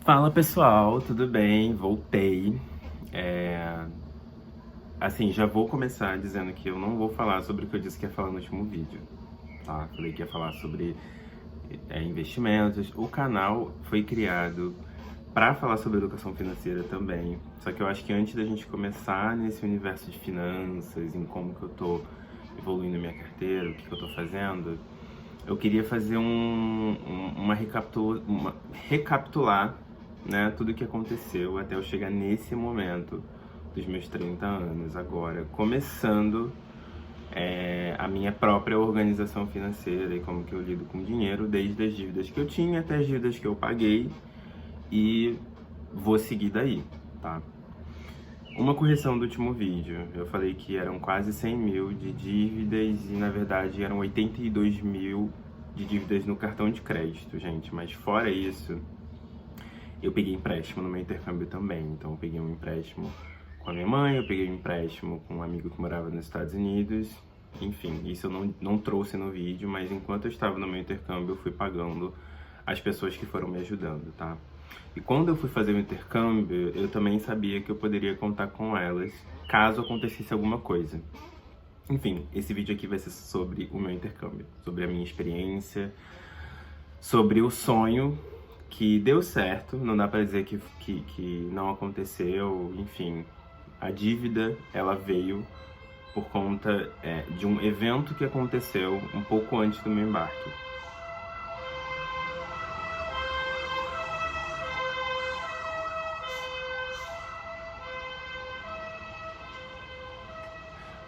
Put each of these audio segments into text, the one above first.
Fala pessoal, tudo bem? Voltei. Assim, já vou começar dizendo que eu não vou falar sobre o que eu disse que ia falar no último vídeo, tá? Falei que ia falar sobre investimentos. O canal foi criado para falar sobre educação financeira também. Só que eu acho que antes da gente começar nesse universo de finanças, em como que eu tô evoluindo minha carteira, o que eu tô fazendo, eu queria fazer recapitular, né, tudo o que aconteceu até eu chegar nesse momento dos meus 30 anos agora, começando a minha própria organização financeira e como que eu lido com dinheiro, desde as dívidas que eu tinha até as dívidas que eu paguei, e vou seguir daí, tá? Uma correção do último vídeo, eu falei que eram quase 100 mil de dívidas e na verdade eram 82 mil de dívidas no cartão de crédito, gente. Mas fora isso, eu peguei empréstimo no meu intercâmbio também. Então eu peguei um empréstimo com a minha mãe, eu peguei um empréstimo com um amigo que morava nos Estados Unidos. Enfim, isso eu não trouxe no vídeo, mas enquanto eu estava no meu intercâmbio, eu fui pagando as pessoas que foram me ajudando, tá? E quando eu fui fazer o intercâmbio, eu também sabia que eu poderia contar com elas caso acontecesse alguma coisa. Enfim, esse vídeo aqui vai ser sobre o meu intercâmbio, sobre a minha experiência, sobre o sonho que deu certo, não dá pra dizer que não aconteceu, enfim. A dívida, ela veio por conta de um evento que aconteceu um pouco antes do meu embarque.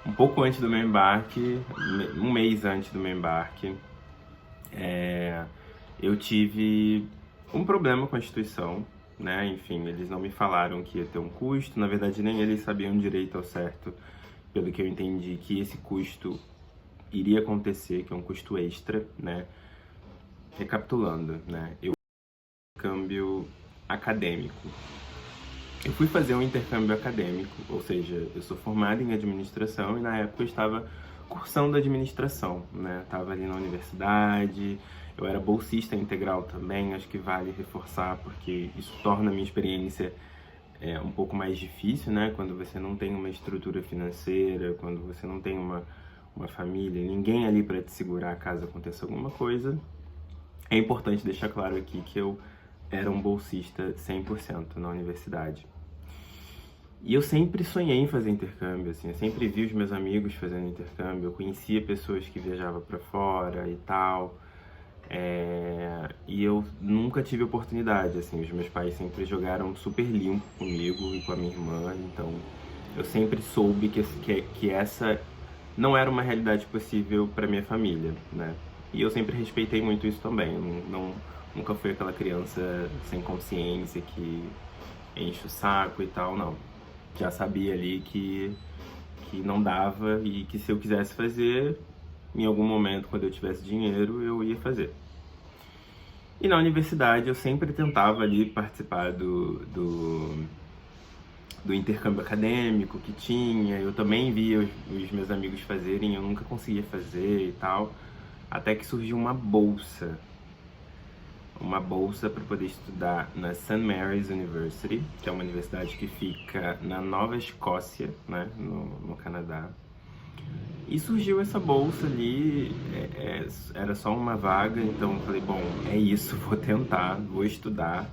Um pouco antes do meu embarque, um mês antes do meu embarque, eu tive um problema com a instituição, né? Enfim, eles não me falaram que ia ter um custo, na verdade nem eles sabiam direito ao certo, pelo que eu entendi, que esse custo iria acontecer, que é um custo extra, né? Recapitulando, né? Intercâmbio acadêmico. Eu fui fazer um intercâmbio acadêmico, ou seja, eu sou formado em administração e na época eu estava cursando administração, né? Estava ali na universidade, eu era bolsista integral também, acho que vale reforçar porque isso torna a minha experiência um pouco mais difícil, né? Quando você não tem uma estrutura financeira, quando você não tem uma família, ninguém ali para te segurar caso aconteça alguma coisa. É importante deixar claro aqui que eu era um bolsista 100% na universidade. E eu sempre sonhei em fazer intercâmbio, assim, eu sempre vi os meus amigos fazendo intercâmbio, eu conhecia pessoas que viajavam para fora e tal, e eu nunca tive oportunidade, assim, os meus pais sempre jogaram super limpo comigo e com a minha irmã, então eu sempre soube que essa não era uma realidade possível para minha família, né? E eu sempre respeitei muito isso também, eu nunca fui aquela criança sem consciência que enche o saco e tal, não. Já sabia ali que não dava e que se eu quisesse fazer, em algum momento, quando eu tivesse dinheiro, eu ia fazer. E na universidade eu sempre tentava ali participar do intercâmbio acadêmico que tinha, eu também via os meus amigos fazerem, eu nunca conseguia fazer e tal, até que surgiu uma bolsa para poder estudar na St. Mary's University, que é uma universidade que fica na Nova Escócia, né, no Canadá. E surgiu essa bolsa ali, era só uma vaga, então eu falei, bom, é isso, vou tentar, vou estudar.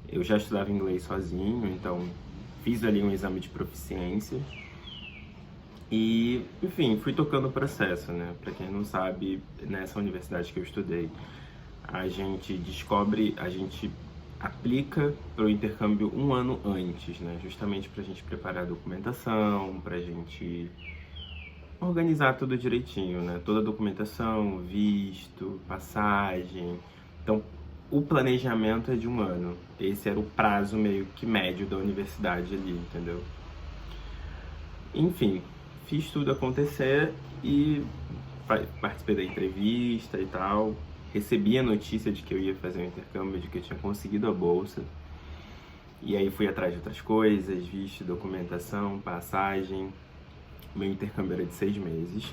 Eu já estudava inglês sozinho, então fiz ali um exame de proficiência. E, enfim, fui tocando o processo, né? Para quem não sabe, nessa universidade que eu estudei, a gente aplica para o intercâmbio um ano antes, né? Justamente para a gente preparar a documentação, para a gente organizar tudo direitinho, né? Toda a documentação, visto, passagem. Então, o planejamento é de um ano. Esse era o prazo meio que médio da universidade ali, entendeu? Enfim, fiz tudo acontecer e participei da entrevista e tal. Recebi a notícia de que eu ia fazer o intercâmbio, de que eu tinha conseguido a bolsa. E aí fui atrás de outras coisas, visto, documentação, passagem. Meu intercâmbio era de 6 meses.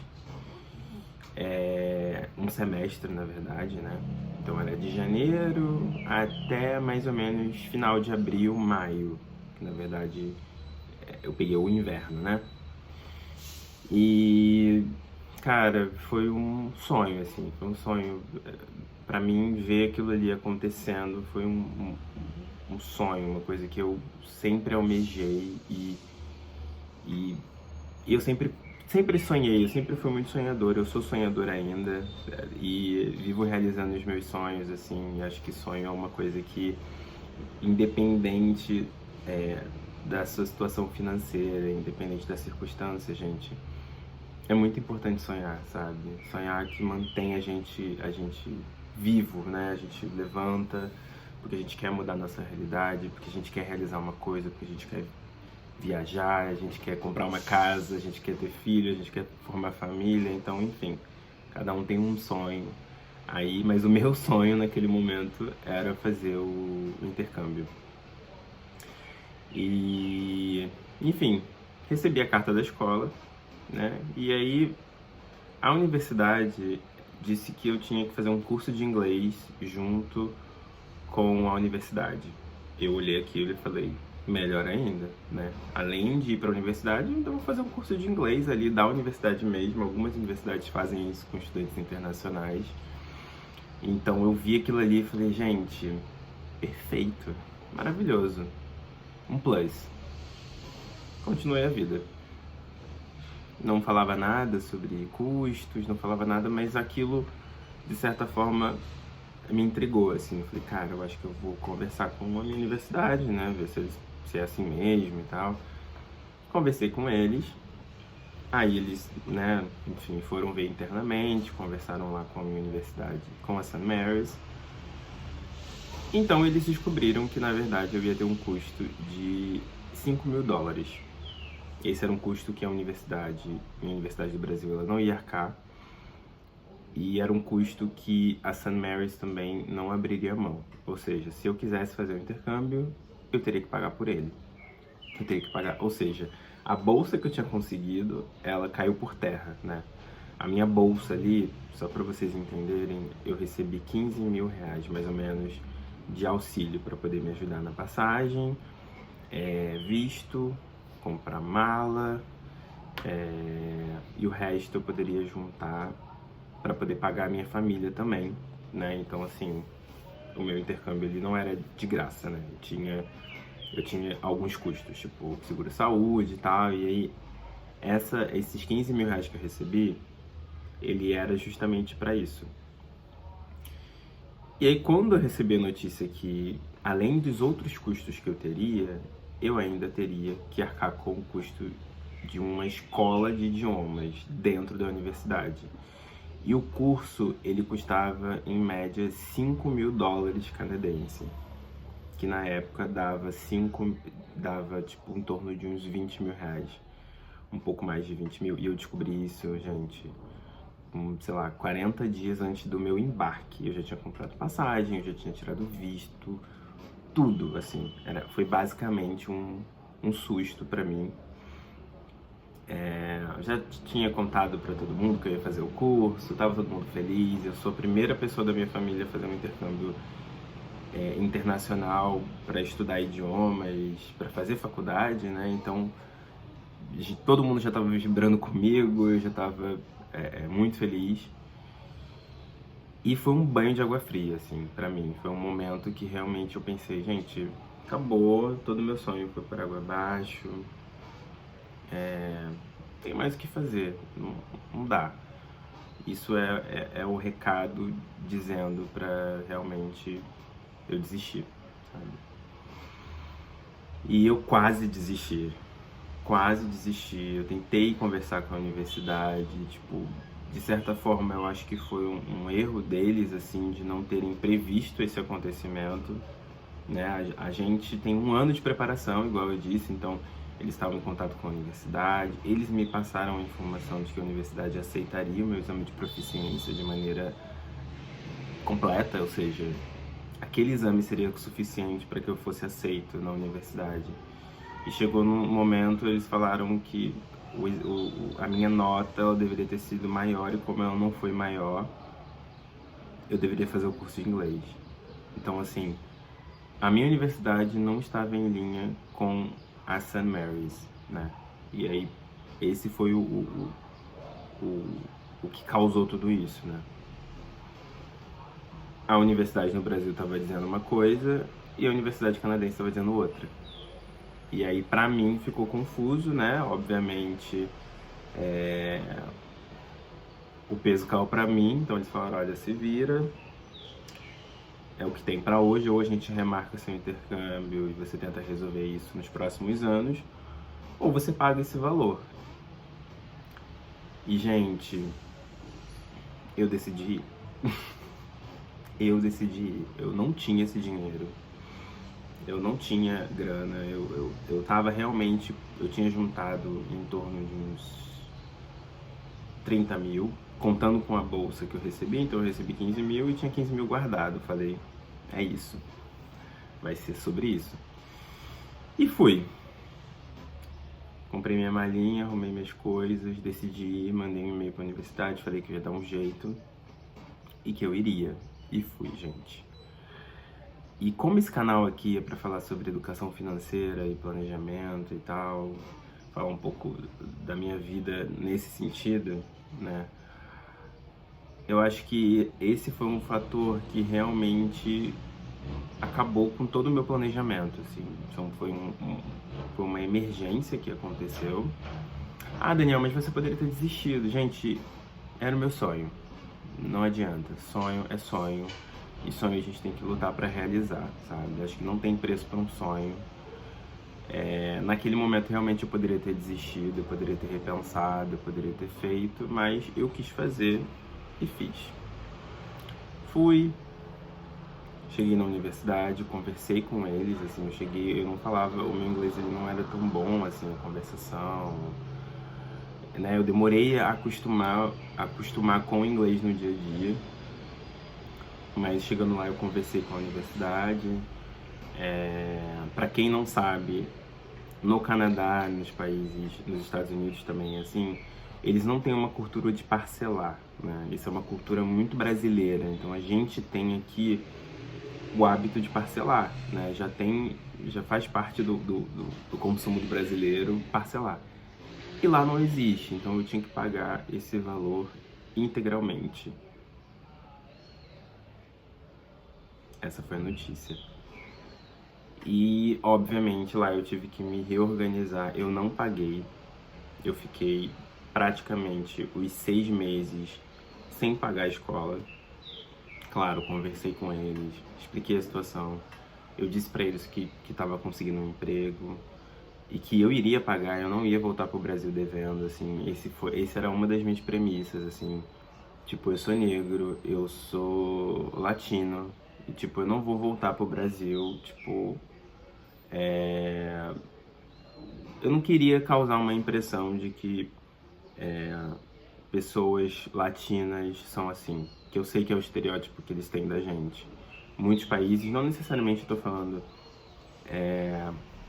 Um semestre, na verdade, né? Então era de janeiro até mais ou menos final de abril, maio. Que na verdade eu peguei o inverno, né? E, cara, foi um sonho, assim, foi um sonho. Pra mim, ver aquilo ali acontecendo foi um sonho, uma coisa que eu sempre almejei e eu sempre sonhei, eu sempre fui muito sonhador, eu sou sonhador ainda e vivo realizando os meus sonhos, assim, acho que sonho é uma coisa que, independente da sua situação financeira, independente da circunstância, gente, é muito importante sonhar, sabe? Sonhar que mantém a gente vivo, né? A gente levanta porque a gente quer mudar a nossa realidade, porque a gente quer realizar uma coisa, porque a gente quer viajar, a gente quer comprar uma casa, a gente quer ter filho, a gente quer formar família, então, enfim, cada um tem um sonho aí, mas o meu sonho naquele momento era fazer o intercâmbio. E, enfim, recebi a carta da escola, né? E aí a universidade disse que eu tinha que fazer um curso de inglês junto com a universidade. Eu olhei aquilo e falei, melhor ainda, né? Além de ir para a universidade, então vou fazer um curso de inglês ali da universidade mesmo. Algumas universidades fazem isso com estudantes internacionais. Então eu vi aquilo ali e falei, gente, perfeito, maravilhoso, um plus. Continuei a vida. Não falava nada sobre custos, não falava nada, mas aquilo, de certa forma, me intrigou, assim. Eu falei, cara, eu acho que eu vou conversar com a minha universidade, né? Ver se é assim mesmo e tal. Conversei com eles. Aí eles, né, enfim, foram ver internamente, conversaram lá com a minha universidade, com a St. Mary's. Então eles descobriram que, na verdade, eu ia ter um custo de $5.000. Esse era um custo que a minha Universidade do Brasil, ela não ia arcar. E era um custo que a St. Mary's também não abriria mão. Ou seja, se eu quisesse fazer o intercâmbio, eu teria que pagar por ele. Eu teria que pagar. Ou seja, a bolsa que eu tinha conseguido, ela caiu por terra, né? A minha bolsa ali, só para vocês entenderem, eu recebi R$ 15.000, mais ou menos, de auxílio para poder me ajudar na passagem, visto, comprar mala, e o resto eu poderia juntar para poder pagar a minha família também, né? Então, assim, o meu intercâmbio ele não era de graça, né? Eu tinha alguns custos, tipo seguro-saúde e tal, e aí esses R$ 15.000 que eu recebi, ele era justamente para isso. E aí, quando eu recebi a notícia que, além dos outros custos que eu teria, eu ainda teria que arcar com o custo de uma escola de idiomas dentro da universidade. E o curso, ele custava, em média, $5.000 canadense, que na época dava tipo, em torno de uns R$ 20.000, um pouco mais de 20 mil. E eu descobri isso, gente, sei lá, 40 dias antes do meu embarque. Eu já tinha comprado passagem, eu já tinha tirado visto, tudo, assim. Foi basicamente um susto pra mim. Eu já tinha contado pra todo mundo que eu ia fazer o curso, tava todo mundo feliz. Eu sou a primeira pessoa da minha família a fazer um intercâmbio internacional para estudar idiomas, para fazer faculdade, né? Então, todo mundo já estava vibrando comigo, eu já estava muito feliz. E foi um banho de água fria, assim, pra mim. Foi um momento que realmente eu pensei, gente, acabou, todo meu sonho foi por água abaixo. Tem mais o que fazer, não dá. Isso é o recado dizendo pra realmente eu desistir, sabe? E eu quase desisti, eu tentei conversar com a universidade, tipo, de certa forma eu acho que foi um erro deles, assim, de não terem previsto esse acontecimento, né? A gente tem um ano de preparação, igual eu disse, então eles estavam em contato com a universidade, eles me passaram a informação de que a universidade aceitaria o meu exame de proficiência de maneira completa, ou seja, aquele exame seria suficiente para que eu fosse aceito na universidade. E chegou num momento, eles falaram que a minha nota ela deveria ter sido maior, e como ela não foi maior, eu deveria fazer o curso de inglês. Então, assim, a minha universidade não estava em linha com a St. Mary's, né? E aí, esse foi o que causou tudo isso, né? A universidade no Brasil estava dizendo uma coisa e a universidade canadense estava dizendo outra. E aí, pra mim, ficou confuso, né? Obviamente, o peso caiu pra mim, então eles falaram, olha, se vira, é o que tem pra hoje, ou a gente remarca seu intercâmbio e você tenta resolver isso nos próximos anos, ou você paga esse valor. E, gente, eu decidi ir. Eu não tinha esse dinheiro. Eu não tinha grana, eu tava realmente, eu tinha juntado em torno de uns 30 mil, contando com a bolsa que eu recebi, então eu recebi 15 mil e tinha 15 mil guardado. Falei, é isso, vai ser sobre isso. E fui. Comprei minha malinha, arrumei minhas coisas, decidi ir, mandei um e-mail pra universidade, falei que eu ia dar um jeito e que eu iria. E fui, gente. E como esse canal aqui é para falar sobre educação financeira e planejamento e tal, falar um pouco da minha vida nesse sentido, né? Eu acho que esse foi um fator que realmente acabou com todo o meu planejamento, assim. Então foi uma emergência que aconteceu. Ah, Daniel, mas você poderia ter desistido. Gente, era o meu sonho. Não adianta. Sonho é sonho. E sonho a gente tem que lutar pra realizar, sabe? Acho que não tem preço pra um sonho. Naquele momento realmente eu poderia ter desistido, eu poderia ter repensado, eu poderia ter feito, mas eu quis fazer e fiz. Fui, cheguei na universidade, conversei com eles, assim, eu não falava, o meu inglês ele não era tão bom, assim, a conversação, né? Eu demorei a acostumar com o inglês no dia a dia. Mas chegando lá eu conversei com a universidade. Para quem não sabe, no Canadá, nos Estados Unidos também, assim, eles não têm uma cultura de parcelar, né? Isso é uma cultura muito brasileira. Então a gente tem aqui o hábito de parcelar, né? Já faz parte do consumo do brasileiro parcelar. E lá não existe, então eu tinha que pagar esse valor integralmente. Essa foi a notícia. E, obviamente, lá eu tive que me reorganizar. Eu não paguei. Eu fiquei praticamente os 6 meses sem pagar a escola. Claro, conversei com eles, expliquei a situação. Eu disse pra eles que estava conseguindo um emprego e que eu iria pagar, eu não ia voltar pro Brasil devendo, assim. Esse era uma das minhas premissas, assim. Tipo, eu sou negro, eu sou latino. E, tipo, eu não vou voltar pro Brasil, tipo, eu não queria causar uma impressão de que pessoas latinas são assim, que eu sei que é o estereótipo que eles têm da gente. Muitos países, não necessariamente estou falando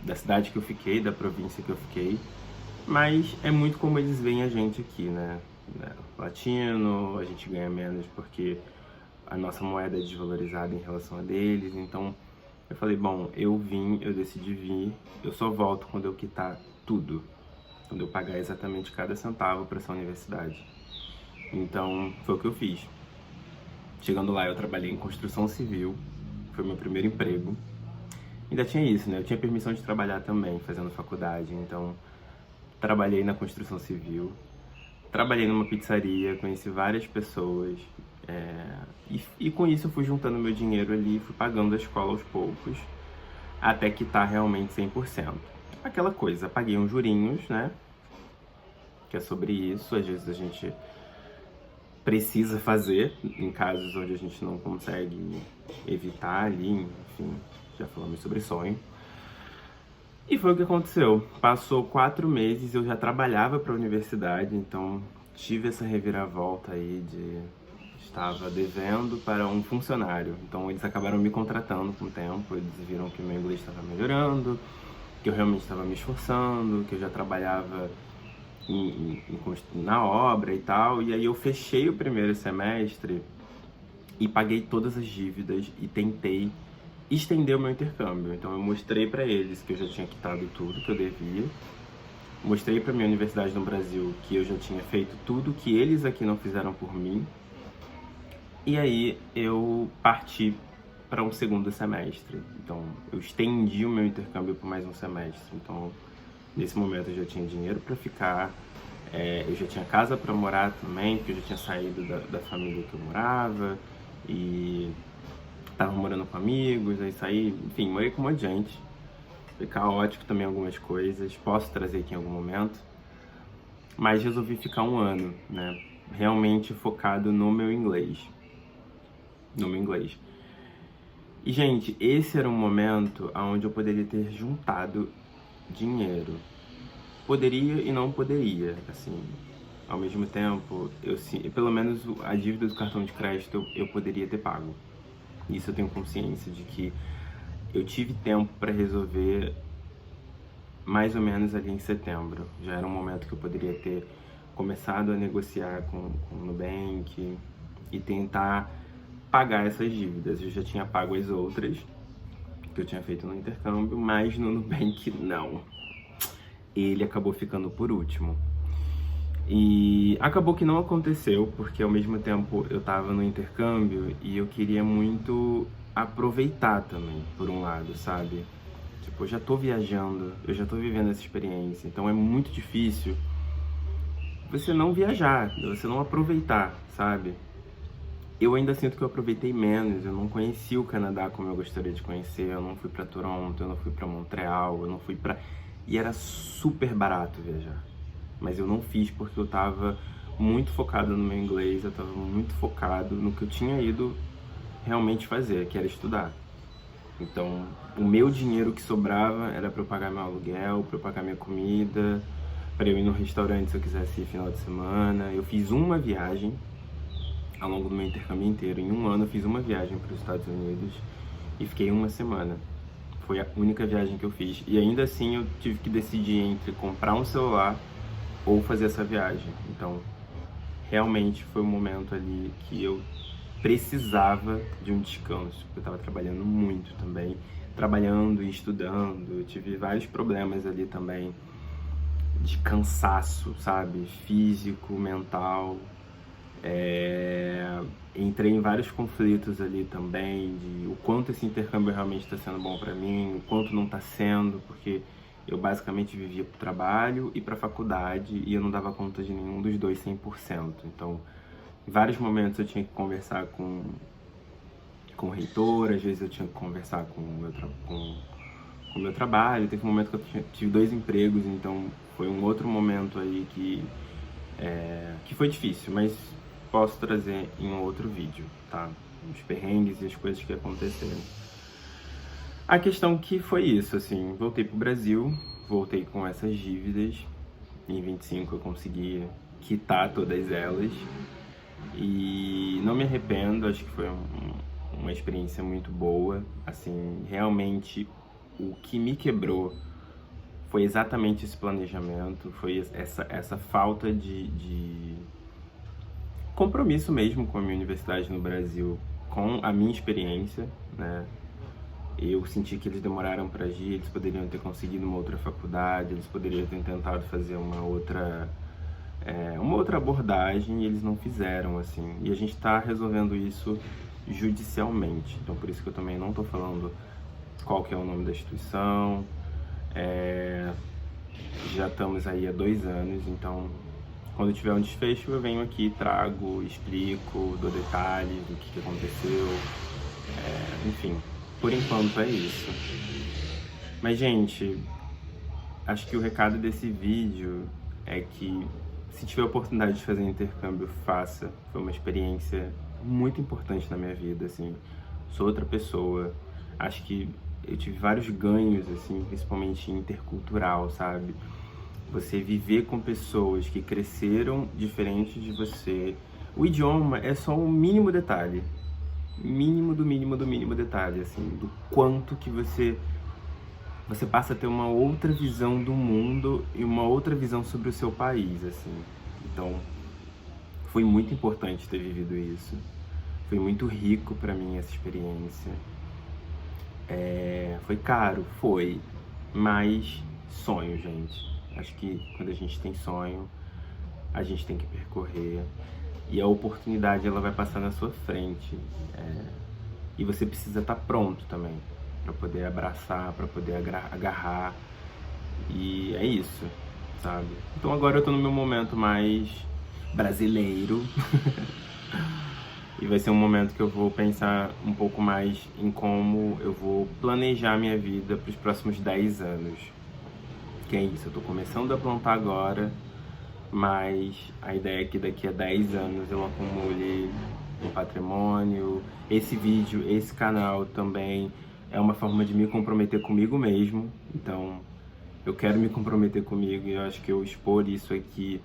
da cidade que eu fiquei, da província que eu fiquei, mas é muito como eles veem a gente aqui, né? Latino, a gente ganha menos porque a nossa moeda é desvalorizada em relação a deles, então eu falei, bom, eu decidi vir, eu só volto quando eu quitar tudo, quando eu pagar exatamente cada centavo para essa universidade. Então, foi o que eu fiz. Chegando lá, eu trabalhei em construção civil, foi meu primeiro emprego. Ainda tinha isso, né? Eu tinha permissão de trabalhar também, fazendo faculdade, então trabalhei na construção civil. Trabalhei numa pizzaria, conheci várias pessoas, e com isso eu fui juntando meu dinheiro ali, fui pagando a escola aos poucos, até que tá realmente 100%. Aquela coisa, paguei uns jurinhos, né, que é sobre isso, às vezes a gente precisa fazer, em casos onde a gente não consegue evitar ali, enfim, já falamos sobre sonho. E foi o que aconteceu. Passou 4 meses, eu já trabalhava para a universidade, então tive essa reviravolta aí estava devendo para um funcionário. Então eles acabaram me contratando com o tempo, eles viram que meu inglês estava melhorando, que eu realmente estava me esforçando, que eu já trabalhava na obra e tal. E aí eu fechei o primeiro semestre e paguei todas as dívidas e tentei estender o meu intercâmbio. Então eu mostrei para eles que eu já tinha quitado tudo que eu devia, mostrei para minha universidade no Brasil que eu já tinha feito tudo que eles aqui não fizeram por mim, e aí eu parti para um segundo semestre. Então eu estendi o meu intercâmbio por mais um semestre. Então nesse momento eu já tinha dinheiro para ficar, eu já tinha casa para morar também, porque eu já tinha saído da família que eu morava e tava morando com amigos, aí saí, enfim, morei com um monte de gente. Foi caótico também algumas coisas, posso trazer aqui em algum momento. Mas resolvi ficar um ano, né? Realmente focado no meu inglês. No meu inglês. E, gente, esse era um momento onde eu poderia ter juntado dinheiro. Poderia e não poderia, assim. Ao mesmo tempo, pelo menos a dívida do cartão de crédito eu poderia ter pago. Isso eu tenho consciência de que eu tive tempo para resolver mais ou menos ali em setembro. Já era um momento que eu poderia ter começado a negociar com o Nubank e tentar pagar essas dívidas. Eu já tinha pago as outras que eu tinha feito no intercâmbio, mas no Nubank não. Ele acabou ficando por último. E acabou que não aconteceu, porque ao mesmo tempo eu tava no intercâmbio e eu queria muito aproveitar também, por um lado, sabe? Tipo, eu já tô viajando, eu já tô vivendo essa experiência, então é muito difícil você não viajar, você não aproveitar, sabe? Eu ainda sinto que eu aproveitei menos, eu não conheci o Canadá como eu gostaria de conhecer, eu não fui pra Toronto, eu não fui pra Montreal, eu não fui pra... E era super barato viajar. Mas eu não fiz porque eu tava muito focado no meu inglês, eu tava muito focado no que eu tinha ido realmente fazer, que era estudar. Então, o meu dinheiro que sobrava era para eu pagar meu aluguel, para eu pagar minha comida, para eu ir no restaurante se eu quisesse ir final de semana. Eu fiz uma viagem ao longo do meu intercâmbio inteiro. Em um ano eu fiz uma viagem para os Estados Unidos e fiquei uma semana. Foi a única viagem que eu fiz. E ainda assim eu tive que decidir entre comprar um celular ou fazer essa viagem. Então, realmente foi um momento ali que eu precisava de um descanso. Eu estava trabalhando muito também, trabalhando e estudando. Eu tive vários problemas ali também de cansaço, sabe? Físico, mental. Entrei em vários conflitos ali também, de o quanto esse intercâmbio realmente está sendo bom para mim, o quanto não está sendo, porque eu basicamente vivia para o trabalho e para a faculdade e eu não dava conta de nenhum dos dois 100%. Então, em vários momentos eu tinha que conversar com o reitor, às vezes eu tinha que conversar com o meu trabalho. Teve um momento que eu tive 2 empregos, então foi um outro momento aí que foi difícil, mas posso trazer em um outro vídeo, tá? Os perrengues e as coisas que aconteceram. A questão que foi isso, assim, voltei pro Brasil, voltei com essas dívidas, em 25 eu consegui quitar todas elas, e não me arrependo, acho que foi uma experiência muito boa, assim, realmente o que me quebrou foi exatamente esse planejamento, foi essa falta de compromisso mesmo com a minha universidade no Brasil, com a minha experiência, né? Eu senti que eles demoraram para agir, eles poderiam ter conseguido uma outra faculdade, eles poderiam ter tentado fazer uma outra abordagem e eles não fizeram, assim. E a gente está resolvendo isso judicialmente, então por isso que eu também não estou falando qual que é o nome da instituição. Já estamos aí há 2 anos, então quando tiver um desfecho eu venho aqui, trago, explico, dou detalhes do que aconteceu, enfim. Por enquanto é isso. Mas, gente, acho que o recado desse vídeo é que se tiver a oportunidade de fazer intercâmbio, faça. Foi uma experiência muito importante na minha vida, assim. Sou outra pessoa. Acho que eu tive vários ganhos, assim, principalmente intercultural, sabe? Você viver com pessoas que cresceram diferente de você. O idioma é só um mínimo detalhe. Mínimo do mínimo do mínimo detalhe, assim, do quanto que você passa a ter uma outra visão do mundo e uma outra visão sobre o seu país, assim. Então, foi muito importante ter vivido isso. Foi muito rico pra mim essa experiência. Foi caro? Foi. Mas sonho, gente. Acho que quando a gente tem sonho, a gente tem que percorrer. E a oportunidade, ela vai passar na sua frente. E você precisa estar pronto também, para poder abraçar, para poder agarrar. E é isso, sabe? Então agora eu tô no meu momento mais brasileiro. E vai ser um momento que eu vou pensar um pouco mais em como eu vou planejar minha vida para os próximos 10 anos. Que é isso, eu tô começando a plantar agora, mas a ideia é que daqui a 10 anos eu acumule um patrimônio. Esse vídeo, esse canal também é uma forma de me comprometer comigo mesmo. Então, eu quero me comprometer comigo e eu acho que eu expor isso aqui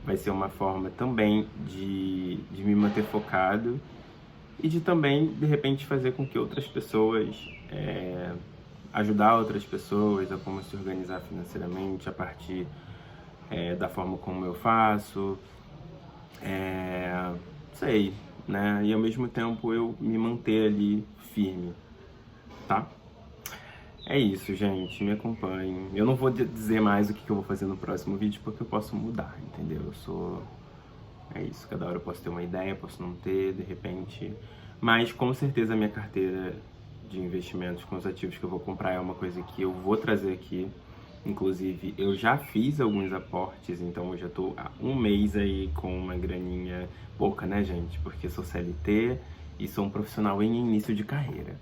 vai ser uma forma também de me manter focado e de também, de repente, fazer com que outras pessoas, ajudar outras pessoas a como se organizar financeiramente a partir da forma como eu faço, sei, né? E ao mesmo tempo eu me manter ali firme, tá? É isso, gente, me acompanhem. Eu não vou dizer mais o que eu vou fazer no próximo vídeo, porque eu posso mudar, entendeu? É isso, cada hora eu posso ter uma ideia, posso não ter, de repente. Mas com certeza a minha carteira de investimentos com os ativos que eu vou comprar é uma coisa que eu vou trazer aqui. Inclusive, eu já fiz alguns aportes, então eu já tô há um mês aí com uma graninha pouca, né, gente? Porque sou CLT e sou um profissional em início de carreira.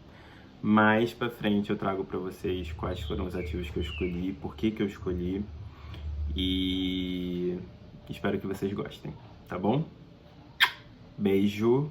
Mais pra frente eu trago pra vocês quais foram os ativos que eu escolhi, por que eu escolhi e espero que vocês gostem, tá bom? Beijo!